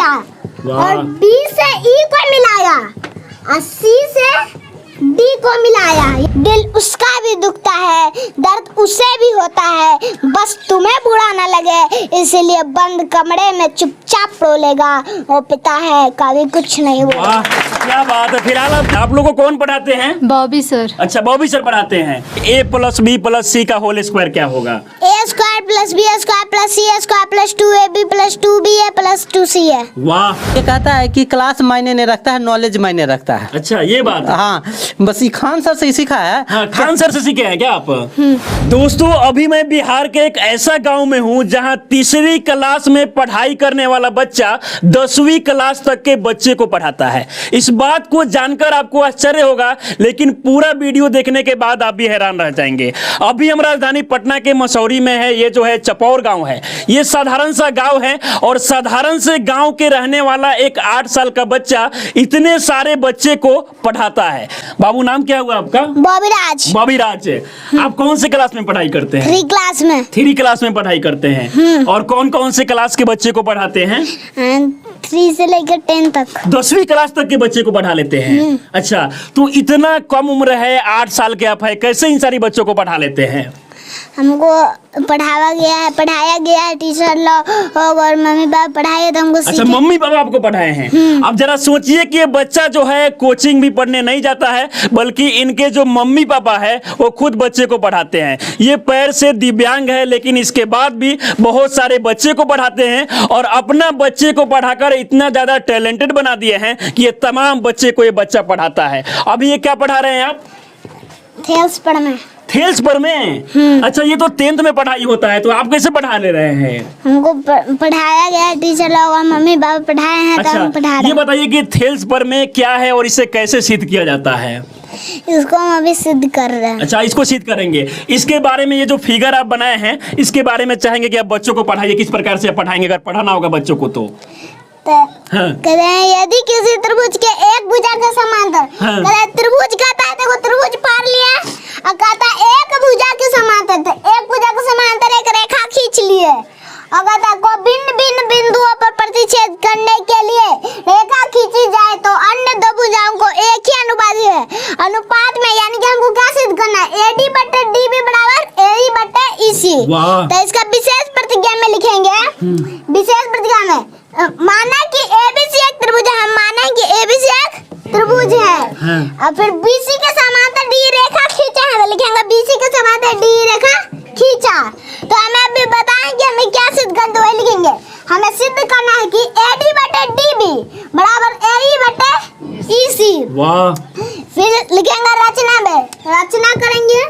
खींचा और B से E को मिलाया और C से D को मिलाया। दिल उसका भी दुखता है, दर्द उसे भी होता है, बस तुम्हें बुरा न लगे इसलिए बंद कमरे में चुपचाप रोलेगा। वो पिता है कभी कुछ नहीं बोला। क्या बात है। फिलहाल आप लोगों को कौन पढ़ाते हैं? बॉबी सर। अच्छा, बॉबी सर पढ़ाते हैं। A + B + C का होल स्क्वायर क्या होगा? A² + B² + C² + 2AB + 2BA + 2C है। वाह। ये कहता है कि क्लास मायने नहीं रखता है, नॉलेज मायने रखता है। अच्छा, ये बात है। हाँ, बस ये खान सर से ही सीखा है। हाँ, खान सर से सीखे हैं क्या आप? दोस्तों, अभी मैं बिहार के एक ऐसा गांव में हूं जहां तीसरी क्लास में पढ़ाई करने वाला बच्चा 10वीं क्लास तक के बच्चे को पढ़ाता है। इस बात को जानकर आपको आश्चर्य होगा, लेकिन पूरा वीडियो देखने के बाद आप भी हैरान रह जाएंगे। अभी हम राजधानी पटना के मसौरी में है। ये जो है चपौर गांव है। ये साधारण सा गांव है और साधारण से गांव के रहने वाला एक 8 साल का बच्चा इतने सारे बच्चे को पढ़ाता है। बाबू, नाम क्या हुआ आपका? बॉबी राज। बॉबी राज। आप कौन से क्लास में पढ़ाई करते हैं? 3 क्लास में। 3 क्लास में पढ़ाई करते हैं। और कौन कौन से क्लास के बच्चे को पढ़ाते हैं? 3 से लेकर 10 तक। 10वीं क्लास तक के बच्चे को पढ़ा लेते हैं। अच्छा, तो इतना कम उम्र है, 8 साल के आप है, कैसे इन सारी बच्चों को पढ़ा लेते हैं? हमको पढ़ाया गया है टीचर लोग और मम्मी पापा पढ़ाए तो हमको। अच्छा, मम्मी पापा आपको पढ़ाए हैं। अब जरा सोचिए कि ये बच्चा जो है कोचिंग भी पढ़ने नहीं जाता है, बल्कि इनके जो मम्मी पापा है वो खुद बच्चे को पढ़ाते हैं। ये पैर से दिव्यांग है, लेकिन इसके बाद भी बहुत सारे बच्चे को पढ़ाते हैं और अपना बच्चे को पढ़ाकर इतना ज्यादा टैलेंटेड बना दिए हैं कि ये तमाम बच्चे को ये बच्चा पढ़ाता है। अभी ये क्या पढ़ा रहे हैं आप? थेल्स पर में। थेल्स पर में? अच्छा, ये तो 10th में पढ़ाई होता है, तो आप कैसे पढ़ा ले रहे हैं? हमको पढ़ाया गया टीचर लोग और मम्मी पापा पढ़ाए हैं। अच्छा, तो हम पढ़ा रहे। ये बताइए कि थेल्स पर में क्या है और इसे कैसे सिद्ध किया जाता है? इसको हम अभी सिद्ध कर रहे हैं। अच्छा, इसको सिद्ध करेंगे। इसके बारे में ये जो फिगर आप बनाए हैं, इसके बारे में चाहेंगे कि आप बच्चों को पढ़ाइए। किस प्रकार से आप पढ़ाएंगे अगर पढ़ाना होगा बच्चों को तो? हाँ। यदि किसी त्रिभुज के एक भुजा के समांतर, त्रिभुज कहता है, देखो त्रिभुज पार लिया और कहता है एक भुजा के समांतर, तो एक भुजा के समांतर एक रेखा खींच लिए और कहता है को भिन्न भिन्न बिंदुओं पर प्रतिच्छेद करने के लिए रेखा खींची जाए तो अन्य दो भुजाओं को एक ही अनुपात है। अनुपात में यानी कि हमको क्या सिद्ध करना है? AD/DB = AE/EC। तो इसका विशेष प्रतिज्ञा में लिखेंगे। विशेष प्रतिज्ञा में माना कि ABC एक त्रिभुज है। हम माने कि ABC एक त्रिभुज है और फिर BC के समांतर D रेखा खींचा है, तो लिखेंगे BC के समांतर D रेखा खींचा। तो हमें अभी बताएं कि हमें क्या सिद्ध करना, तो वही लिखेंगे। हमें सिद्ध करना है कि AD/DB = AE/EC। वाह। फिर लिखेंगे रचना में, रचना करेंगे।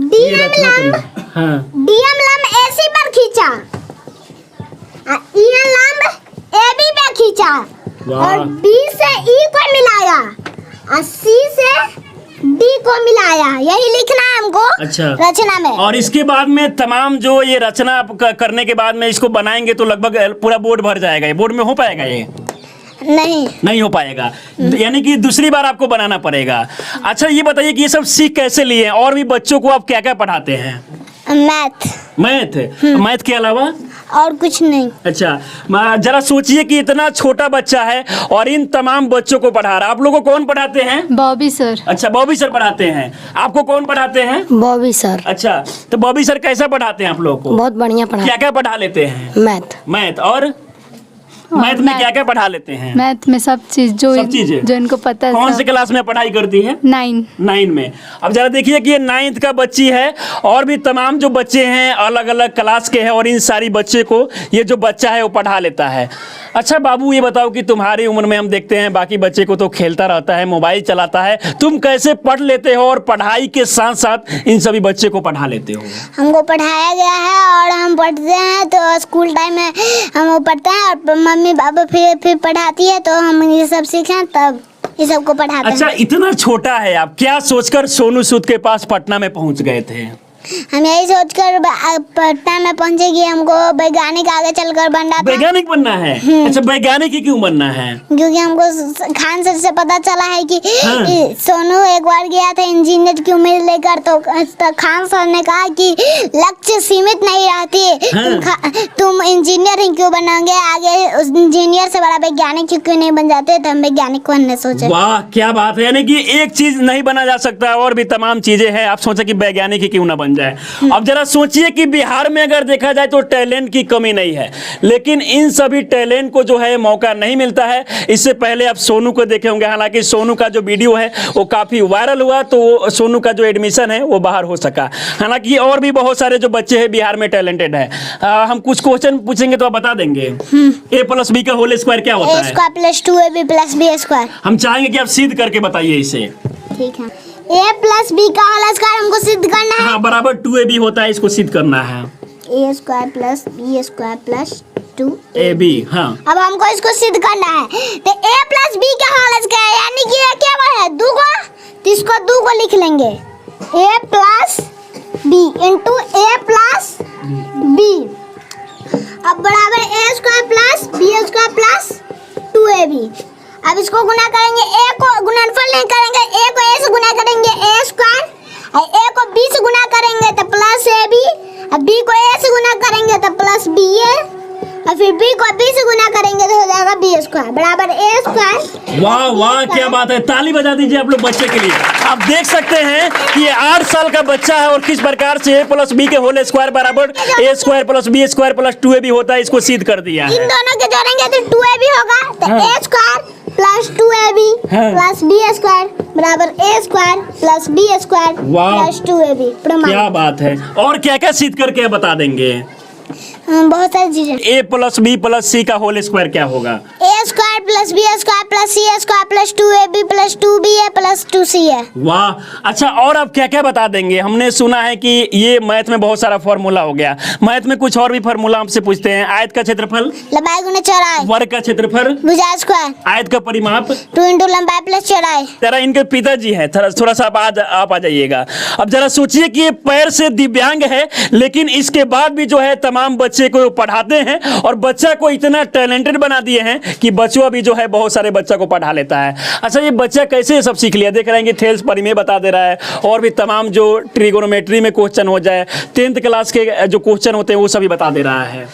DM लंब AC पर खींचा, EN लंब AB पे खींचा और B से E को मिलाया और C से D को मिलाया। यही लिखना है हमको। अच्छा, रचना में। और इसके बाद में तमाम जो ये रचना करने के बाद में इसको बनाएंगे तो लगभग पूरा बोर्ड भर जाएगा। ये बोर्ड में हो पाएगा? ये नहीं हो पाएगा। यानी कि दूसरी बार आपको बनाना पड़ेगा। अच्छा, ये बताइए कि ये सब सीख कैसे लिए और भी बच्चों को आप क्या क्या पढ़ाते हैं? मैथ के अलावा और कुछ नहीं। अच्छा, जरा सोचिए कि इतना छोटा बच्चा है और इन तमाम बच्चों को पढ़ा रहा है। आप लोगों को कौन पढ़ाते हैं? बॉबी सर। अच्छा, बॉबी सर पढ़ाते हैं। आपको कौन पढ़ाते हैं? बॉबी सर। अच्छा, तो बॉबी सर कैसा पढ़ाते हैं आप लोगों को? बहुत बढ़िया पढ़ा। क्या क्या पढ़ा लेते हैं? मैथ। और मैथ में क्या क्या पढ़ा लेते हैं? मैथ में सब चीज जो इनको पता है। कौन से क्लास में पढ़ाई करती है? 9 में। अब जरा देखिए कि ये 9th का बच्ची है और भी तमाम जो बच्चे हैं अलग अलग क्लास के हैं और इन सारी बच्चे को ये जो बच्चा है वो पढ़ा लेता है। अच्छा बाबू, ये बताओ कि तुम्हारी उम्र में हम देखते हैं बाकी बच्चे को तो खेलता रहता है, मोबाइल चलाता है, तुम कैसे पढ़ लेते हो और पढ़ाई के साथ साथ इन सभी बच्चे को पढ़ा लेते हो? हमको पढ़ाया गया है और हम पढ़ते हैं, तो स्कूल टाइम में हम वो पढ़ते हैं और मम्मी पापा फिर पढ़ाती है, तो हम ये सब सीखें तब ये सबको पढ़ाते हैं। अच्छा, इतना छोटा है, आप क्या सोचकर सोनू सूद के पास पटना में पहुंच गए थे? हम यही सोचकर पटना में पहुंचे कि हमको वैज्ञानिक आगे चलकर बनना था। वैज्ञानिक बनना है? अच्छा, वैज्ञानिक ही क्यों बनना है? क्योंकि हमको खान सर से पता चला है कि हाँ। सोनू एक बार गया था इंजीनियर की उम्मीद लेकर, तो खान सर ने कहा कि लक्ष्य सीमित नहीं रहती, हाँ। तुम इंजीनियर ही क्यों बनोगे, आगे उस इंजीनियर से बड़ा वैज्ञानिक क्यों नहीं बन जाते, तो हम वैज्ञानिक बनने सोचे। वाह, क्या बात है। यानी कि एक चीज नहीं बना जा सकता, और भी तमाम चीजें हैं, आप सोचे कि वैज्ञानिक ही क्यों ना बन जाए। अब जरा सोचिए कि बिहार में अगर देखा जाए तो टैलेंट की कमी नहीं है, लेकिन इन सभी टैलेंट को जो है मौका नहीं मिलता है। इससे पहले आप सोनू को देखे होंगे, हालांकि सोनू का जो वीडियो है वो काफी वायरल हुआ, तो सोनू का जो एडमिशन है वो बाहर हो सका। हालांकि और भी बहुत सारे जो बच्चे हैं बिहार में टैलेंटेड है। हम कुछ क्वेश्चन पूछेंगे तो आप बता देंगे। a+b का होल स्क्वायर क्या होता है? a² + 2ab + b²। हम चाहेंगे कि आप सिद्ध करके बताइए इसे। ठीक है, a+b का होल स्क्वायर हमको सिद्ध करना है। हाँ, बराबर 2ab होता है, इसको सिद्ध करना है। a² + b² + 2ab। हाँ। अब हमको इसको सिद्ध करना है, तो a+b का होल स्क्वायर यानी कि ये क्या है, 2 को, तो इसको 2 को लिख लेंगे, a+b * a+b। अब बराबर a² + b² + 2ab। अब इसको गुना करेंगे, a को गुणनफल नहीं करेंगे, a को a से गुना करेंगे a², और a को b से गुना करेंगे तो +ab, और b को a से गुना करेंगे तो +ba, और फिर b को b से गुना करेंगे तो हो जाएगा b² बराबर a²। वाह वाह, क्या बात है। ताली बजा दीजिए आप लोग बच्चे के लिए। आप देख सकते हैं कि ये 8 साल का बच्चा है और किस प्रकार से a+b के होल स्क्वायर बराबर a² + b² + 2ab होता है, इसको सिद्ध कर दिया है। इन दोनों के जोड़ेंगे तो 2ab होगा, तो a² + 2ab + b² बराबर a² + b² वाह। + 2ab। प्रमाण। क्या बात है। और क्या क्या सिद्ध करके बता देंगे? बहुत सारी चीजें। a+b + c का होल स्क्वायर क्या होगा? a² + b² + c² + 2ab + 2ba + 2ca। वाह। अच्छा, और आप क्या क्या बता देंगे? हमने सुना है कि ये मैथ में बहुत सारा फॉर्मूला हो गया, मैथ में कुछ और भी फॉर्मूला आपसे पूछते हैं। आयत का क्षेत्रफल, लंबाई गुना चौड़ाई, वर्ग का क्षेत्रफल, भुजा स्क्वायर, आयत का परिमाप, 2 × लंबाई + चौड़ाई। जरा इनके पिताजी हैं, थोड़ा सा आप आ जाइएगा। अब जरा सोचिए कि ये पैर से दिव्यांग है, लेकिन इसके बाद भी जो है तमाम बच्चे को पढ़ाते हैं, और बच्चा को इतना टैलेंटेड बना दिए हैं कि बच्चा भी जो है बहुत सारे बच्चा को पढ़ा लेता है। अच्छा, ये बच्चा कैसे सब सीख लिया? देख रहे हैं कि थेल्स परिमेय बता दे रहा है, और भी तमाम जो ट्रिगोनोमेट्री में क्वेश्चन हो जाए, 10th क्लास के जो क्वेश्चन होते हैं वो सभी बता दे रहा है।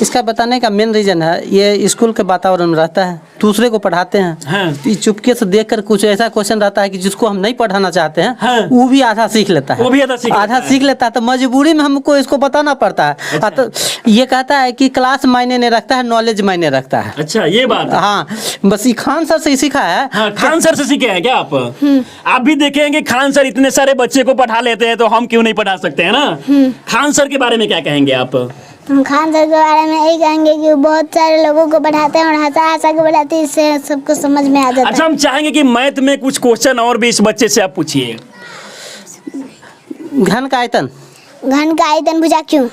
इसका बताने का मेन रीजन है ये स्कूल के वातावरण में रहता है, दूसरे को पढ़ाते हैं। हाँ। चुपके से देखकर कुछ ऐसा क्वेश्चन रहता है कि जिसको हम नहीं पढ़ाना चाहते हैं, हाँ। वो भी आधा सीख लेता है, वो भी आधा सीख लेता है, तो मजबूरी में हमको इसको बताना पड़ता है। अच्छा। तो ये कहता है कि क्लास मायने नहीं रखता है, नॉलेज मायने रखता है। अच्छा, ये बात है। हाँ, बस ये खान सर से ही सीखा है। हाँ, खान सर से सीखे हैं क्या आप? आप भी देखेंगे खान सर इतने सारे बच्चे को पढ़ा लेते हैं, तो हम क्यों नहीं पढ़ा सकते हैं ना? खान सर के बारे में क्या कहेंगे आप? हम खान सर के बारे में यही कहेंगे कि वो बहुत सारे लोगों को पढ़ाते हैं और हंसा के पढ़ाते हैं, इससे सबको समझ में आ जाता अच्छा, हम चाहेंगे कि मैथ में कुछ क्वेश्चन और भी इस बच्चे से आप पूछिए। घन का आयतन, घन का आयतन, भुजा क्यों,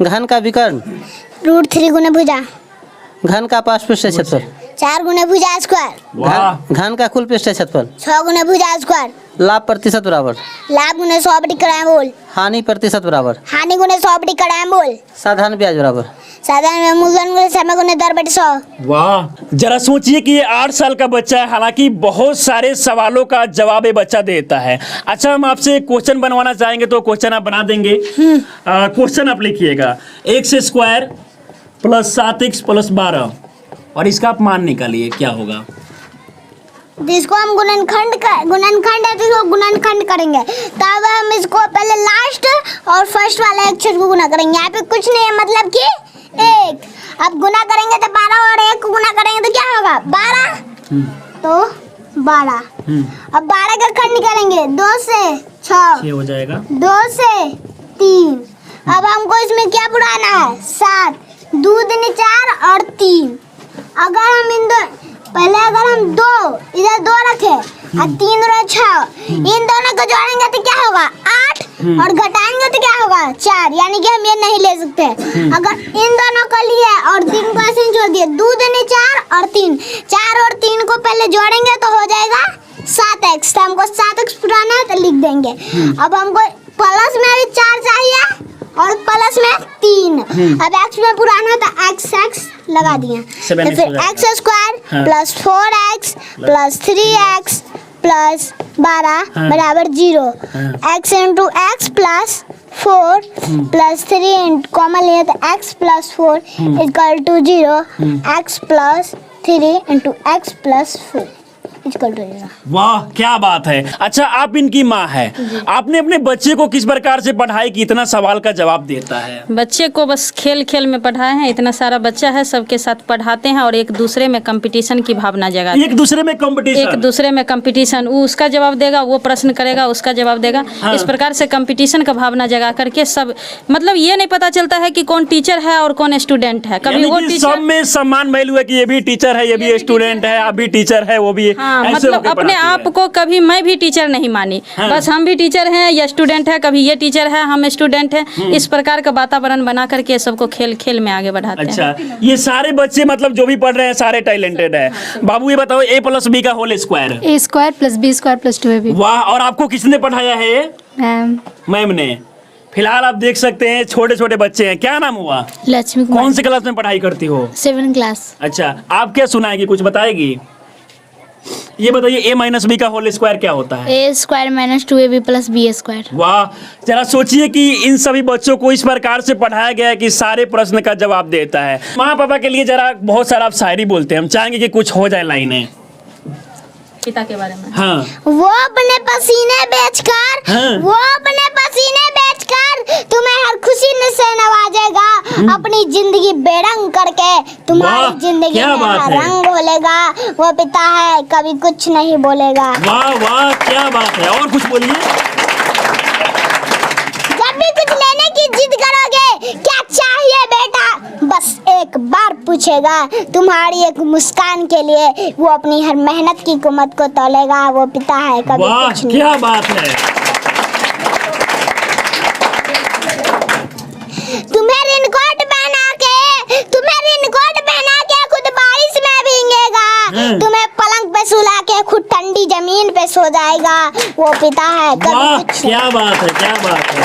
घन का विकर्ण, √3 गुना भुजा, घन का पार्श्व पृष्ठ क्षेत्रफल, 4 गुना भुजा स्क्वायर, वाह। घन का कुल पृष्ठ क्षेत्रफल, 6 गुना भुजा स्क्वायर, लाभ प्रतिशत बराबर, लाभ गुना 100/100 बोल, हानि प्रतिशत बराबर, हानि गुना 100/100 बोल, साधारण ब्याज बराबर, साधारण मूलधन गुना समय गुना दर बटे 100। वाह। जरा सोचिए कि ये 8 साल का बच्चा है, हालांकि बहुत सारे सवालों का जवाब ये बच्चा देता है। अच्छा, हम आपसे क्वेश्चन बनवाना चाहेंगे तो क्वेश्चन आप बना देंगे? क्वेश्चन आप लिखिएगा, x² + 7x + 12, और इसका आप मान निकालिए क्या होगा। जिसको हम गुणनखंड है तो इसको गुणनखंड करेंगे, तब हम इसको पहले लास्ट और फर्स्ट वाले अक्षर को गुना करेंगे। यहाँ पे कुछ नहीं है, मतलब कि 1। अब गुना करेंगे तो 12, और 1 को गुना करेंगे तो क्या होगा, 12, तो 12। अब 12 का खंड करेंगे, 2 से 6 हो जाएगा, 2 से 3। अब हमको इसमें क्या बुढ़ाना है, 7, 2 दूनी 4 और 3। अगर हम पहले अगर हम 2 इधर 2 रखे और 3 और 6, इन दोनों को जोड़ेंगे तो क्या होगा, 8, और घटाएंगे तो क्या होगा, 4। यानी कि हम ये नहीं ले सकते। अगर इन दोनों को लिए और 3 को ऐसे ही जोड़ दिए, 2 दूनी 4 और 3, 4 और 3 को पहले जोड़ेंगे तो हो जाएगा 7x। तो हमको 7x पुराना है तो लिख देंगे। अब हमको प्लस में भी 4 चाहिए और प्लस में 3। अब x में पुराना था x लगा दिया, तो फिर x square plus 4x plus 3x plus 12 बराबर 0। x into x plus 4 plus 3 common लिया तो x plus 4 equal to 0। x plus 3 into x plus 4 equal to 0। वाह क्या बात है। अच्छा आप इनकी माँ है, आपने अपने बच्चे को किस प्रकार से पढ़ाई कि इतना सवाल का जवाब देता है? बच्चे को बस खेल खेल में पढ़ाए हैं। इतना सारा बच्चा है, सबके साथ पढ़ाते हैं और एक दूसरे में कंपटीशन की भावना जगाते हैं। एक दूसरे में कंपटीशन, वो उसका जवाब देगा, वो प्रश्न करेगा, उसका जवाब देगा। हाँ। इस प्रकार से कंपटीशन का भावना जगा करके सब मतलब ये नहीं पता चलता है कि कौन टीचर है और कौन स्टूडेंट है। कभी वो टीचर सब में सम्मान वैल्यू है कि ये भी टीचर है, ये भी स्टूडेंट है, आप भी टीचर है, वो भी हाँ, ऐसे मतलब होके अपने पढ़ाती है। आप को कभी मैं भी टीचर नहीं मानी। हाँ। बस हम भी टीचर हैं या स्टूडेंट है, कभी ये टीचर है हम स्टूडेंट हैं। इस प्रकार का वातावरण बना करके सबको खेल खेल में आगे बढ़ाते हैं। अच्छा ये सारे बच्चे मतलब जो भी पढ़ रहे हैं सारे टैलेंटेड है। बाबू ये बताओ a प्लस बी का whole square. A square plus B square plus 2ab। वाह, और आपको किसने पढ़ाया है? मैम मैम ने। फिलहाल आप देख सकते हैं छोटे छोटे बच्चे हैं। क्या नाम हुआ? लक्ष्मी कुमार। कौन से क्लास में पढ़ाई करती हो? 7 क्लास। अच्छा आप क्या सुनाएगी, कुछ बताएगी? ये बताइए a माइनस बी का होल स्क्वायर क्या होता है? A square minus 2ab plus B square. वाह, जरा सोचिए कि इन सभी बच्चों को इस प्रकार से पढ़ाया गया है कि सारे प्रश्न का जवाब देता है। माँ पापा के लिए जरा बहुत सारा आप शायरी बोलते हैं, हम चाहेंगे कि कुछ हो जाए लाइनें। पिता के बारे में। हाँ वो अपने पसीने बेचकर हाँ। वो अपने पसीने बेचकर तुम्हें हर खुशी से नवाजेगा। अपनी जिंदगी बेरंग करके वाह, तुम्हारी जिंदगी क्या में बात हर है। रंग घोलेगा। वो पिता है कभी कुछ नहीं बोलेगा। वाह वाह क्या बात है, और कुछ बोलिए। जब भी कुछ लेने की जिद करोगे, क्या चाहिए बेटा, बस एक बार पूछेगा। तुम्हारी एक मुस्कान के लिए वो अपनी हर मेहनत की कीमत को तोलेगा। वो पिता है कभी वाह कुछ नहीं। क्या बात है। तुम्हें रेनकोट पहना के खुद बारिश में भीगेगा। तुम्हें पलंग पे सुला के खुद ठंडी जमीन पे सो जाएगा। वो पिता है कभी वाह कुछ क्या बात है, क्या बात है।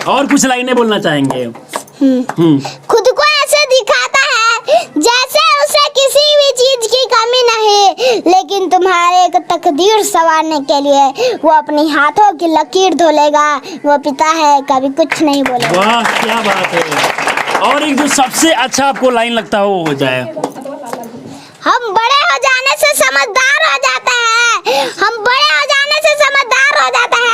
और कुछ लाइनें बोलना चाहेंगे? खुद को ऐसे दिखाता है जैसे उसे किसी भी चीज की कमी नहीं, लेकिन तुम्हारे एक तकदीर संवारने के लिए वो अपनी हाथों की लकीर धोलेगा। वो पिता है कभी कुछ नहीं बोलेगा। वाह क्या बात है। और एक जो सबसे अच्छा आपको लाइन लगता है वो हो जाए। हम बड़े हो जाने से समझदार हो जाते हैं। हम बड़े हो जाने से समझदार हो जाते हैं।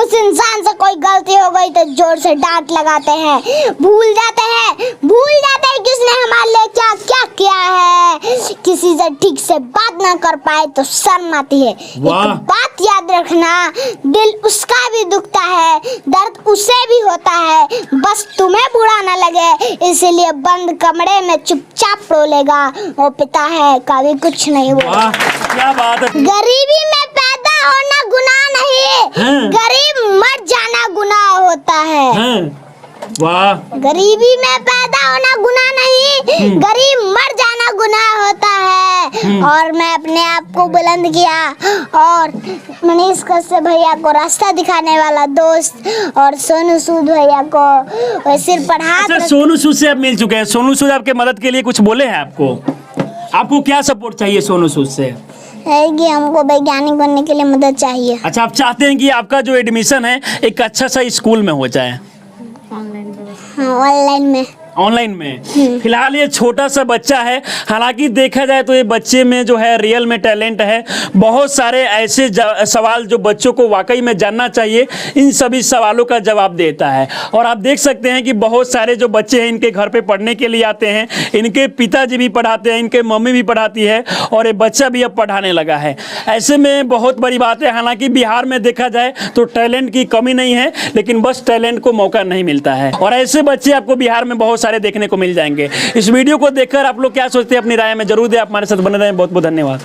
उस इंसान से कोई गलती हो गई तो जोर से डांट लगाते हैं। भूल जाते हैं किसने हमारे लिए क्या क्या किया है। किसी से ठीक से बात ना कर पाए तो शर्म आती है। एक बात याद रखना, दिल उसका भी दुखता है, दर्द उसे भी होता है। बस तुम्हें बुरा ना लगे इसीलिए बंद कमरे में चुपचाप रोलेगा। वो पिता है कभी कुछ नहीं बोलेगा। वाह क्या बात है। गरीबी में पैदा होना गुनाह नहीं, गरीब मर जाना गुनाह होता है। वाह, गरीबी में पैदा होना गुनाह नहीं, गरीब मर जाना गुनाह होता है। और मैं अपने आप को बुलंद किया और मनीष कश्यप भैया को रास्ता दिखाने वाला दोस्त और सोनू सूद भैया को सिर पर हाथ अच्छा सोनू सूद से आप मिल चुके हैं। सोनू सूद आपके मदद के लिए कुछ बोले हैं आपको? आपको क्या सपोर्ट चाहिए सोनू सूद से? है कि हमको वैज्ञानिक बनने के लिए मदद चाहिए। अच्छा आप चाहते हैं कि आपका जो एडमिशन है एक अच्छा सा स्कूल में हो जाए? हाँ ऑनलाइन में। ऑनलाइन में। फिलहाल ये छोटा सा बच्चा है, हालांकि देखा जाए तो ये बच्चे में जो है रियल में टैलेंट है। बहुत सारे ऐसे सवाल जो बच्चों को वाकई में जानना चाहिए, इन सभी सवालों का जवाब देता है। और आप देख सकते हैं कि बहुत सारे जो बच्चे हैं इनके घर पे पढ़ने के लिए आते हैं। इनके पिताजी भी पढ़ाते हैं, इनके मम्मी भी पढ़ाती है और ये बच्चा भी अब पढ़ाने लगा है। ऐसे में बहुत बड़ी बात है। हालांकि बिहार में देखा जाए तो टैलेंट की कमी नहीं है, लेकिन बस टैलेंट को मौका नहीं मिलता है। और ऐसे बच्चे आपको बिहार में बहुत सारे देखने को मिल जाएंगे। इस वीडियो को देखकर आप लोग क्या सोचते हैं अपनी राय में जरूर दें। आप हमारे साथ बने रहें। बहुत बहुत धन्यवाद।